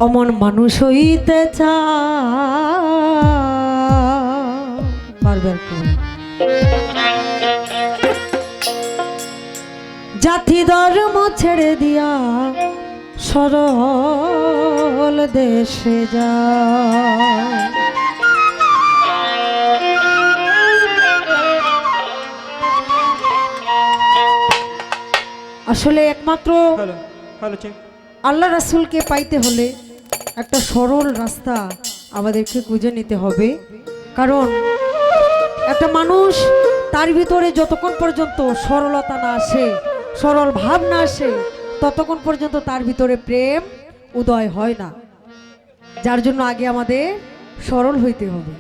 অমন মানুষ হইতে পারবে জাতি ধর্ম ছেড়ে দিয়া সরল দেশে যা আসলে একমাত্র আল্লাহ রাসূলকে পাইতে হলে একটা সরল রাস্তা আমাদেরকে খুঁজে নিতে হবে। কারণ একটা মানুষ তার ভিতরে যতক্ষণ পর্যন্ত সরলতা না আসে, সরল ভাব না আসে, ততক্ষণ পর্যন্ত তার ভিতরে প্রেম উদয় হয় না। যার জন্য আগে আমাদের সরল হইতে হবে।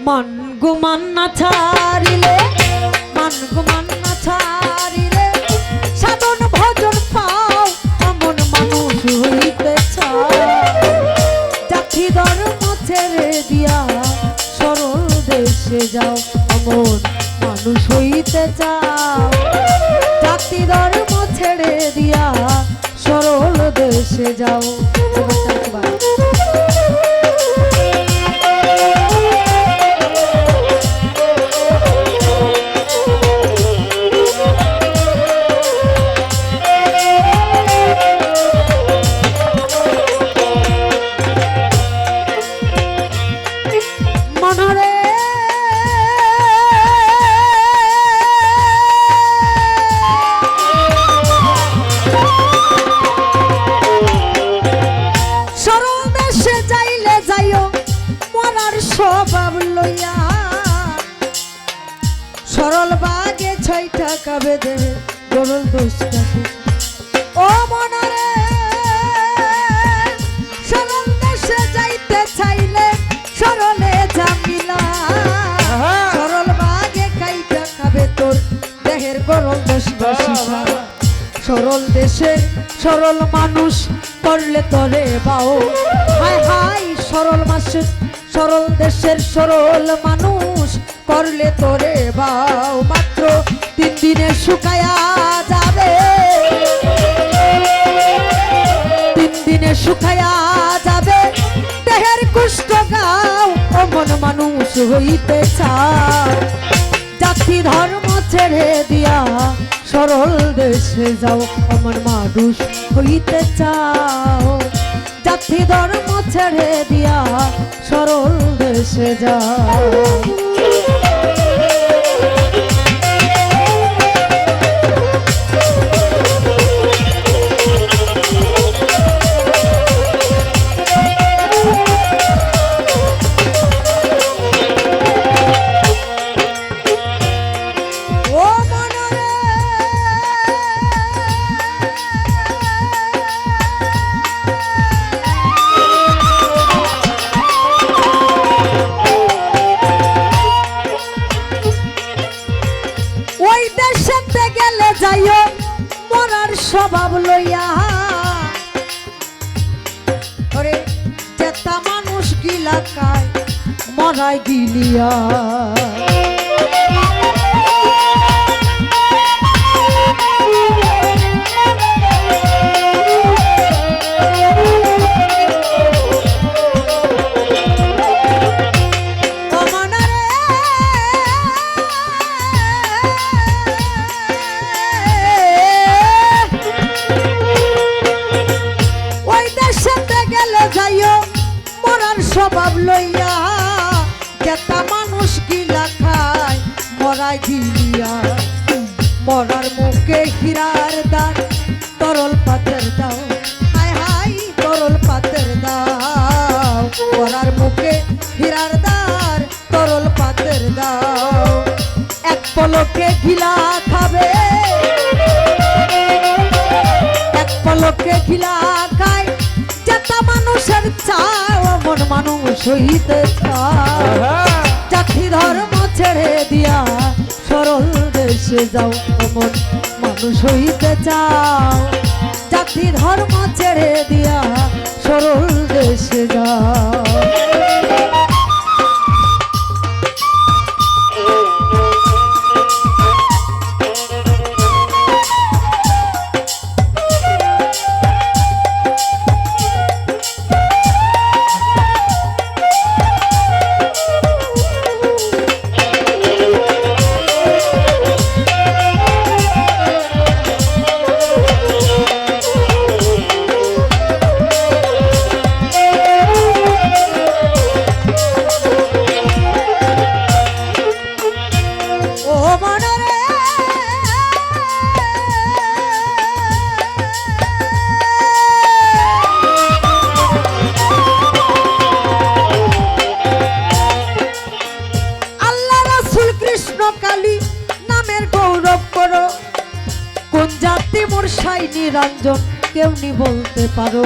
মান গো মান না ছাড়িলে, মান গো মান না ছাড়িলে সাধন ভজন পাও, এমন মানুষ হইতে চাও। জাতি ধর্ম ছেড়ে দিয়া সরল দেশে যাও, এমন মানুষ হইতে চাও। জাতি ধর্ম ছেড়ে দিয়া সরল দেশে যাও। স্বভাব লইয়া সরল বাগে ছয়টা কাবে দে গরল দোষ কাছে। ও মনারে সরল দেশে যাইতে চাইলে সরলে জামিলা, সরল বাগে খাইটা খাবে তোর দেহের গরল দোষ বসিসা। সরল দেশে সরল মানুষ করলে তরে বাও, হায় হায় সরল মাসে সরল দেশের সরল মানুষ করলে তোরে বাও। মাত্র 3 দিনে শুকায়া যাবে, 3 দিনে শুকায়া যাবে দেহের কুষ্ঠ গাও, অমন মানুষ হইতে চাও। জাতি ধর্ম ছেড়ে দিয়া সরল দেশে যাও, অমন মানুষ হইতে চাও। জাতি ধর্ম ছেড়ে দিয়া সরল দেশে যাও। যাইও মরার স্বভাব লইয়া, ওরে যেতা মানুষ গিলা কায় মরাই গিলিয়া। স্বভাব লইয়া যেতা মানুষ গিলা খায় মরাই গিলিয়া। মরার মুখে হীরার দান তরল পাতের দাও, হায় হায় তরল পাতের দাও। মরার মুখে হীরার দান তরল পাতের দাও। এক পলকে গিলা খাবে, এক পলকে গিলা খায় যেতা মানুষের চাও, অমন মানুষ হইতে চাও। জাতি ধর্ম ছেড়ে দিয়া সরল দেশে যাও, অমন মানুষ হইতে চাও। জাতি ধর্ম ছেড়ে দিয়া সরল দেশে যাও। নিরঞ্জন কেমনি বলতে পারো।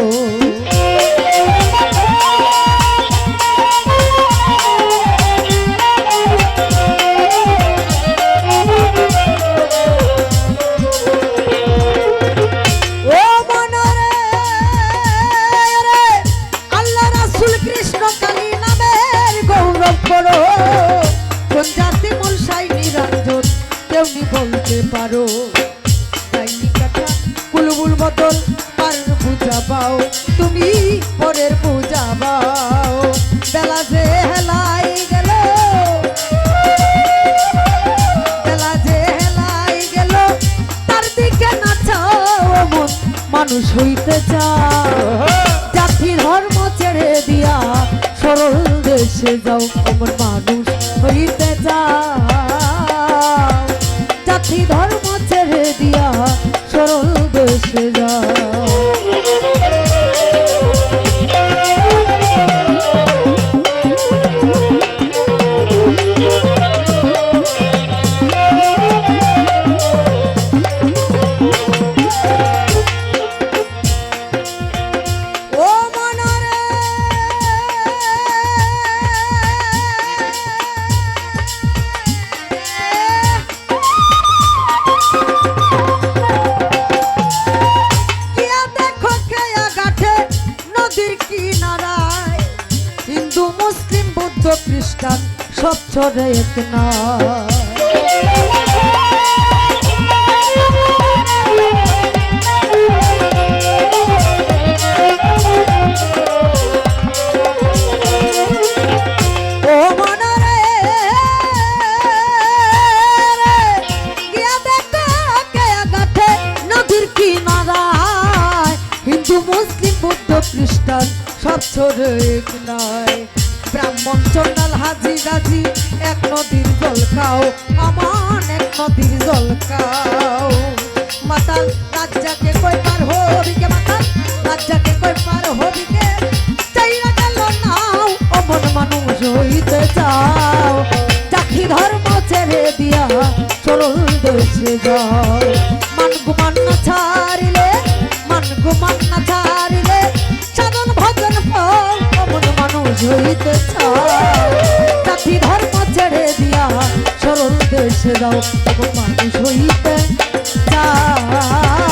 বলতে পারো ডাইনি কাটা কুলবুল বদল পার বুঝাবাও তুমি পরের বুঝাবাও। বেলা যে হেলাই গেল, বেলা যে হেলাই গেল, তার দিকে নাচাও মন মানুষ হইতে চাও। জাতি ধর্ম ছেড়ে দিয়া সরল দেশে যাও, অমন মানুষ হইতে চাও। জাতি ধর্ম ছেড়ে দিয়া সরল দেশে যাও। খ্রিস্টান সব ছড়ে এক না। ও মনরে গিয়া দেখো কে গাথে নদীর কিনারায়, হিন্দু মুসলিম বৌদ্ধ খ্রিস্টান সব ছড়ে এক নাই। ব্রাহ্মণ চন্ডাল হাজি গাজি এক নদীর জল খাও, আমান এক নদীর জল খাও। মাতাল রাজ্জাকে কই পার হবিকে, মাতাল রাজ্জাকে কই পার হবিকে, চাইরা গেল নাও অমন মানুষ হইতে চাও। জাতি ধর্ম ছেড়ে দিয়া সরল দেশে যাও। মান গুমান না ছাড়িলে, মান গুমান না ছাড়িলে সাধন ভজন ফল অমন মানুষ হইতে চাও। জাতি ধর্ম ছেড়ে দিয়া সরল দেশে যাও, অমন মানুষ হইতে চাও।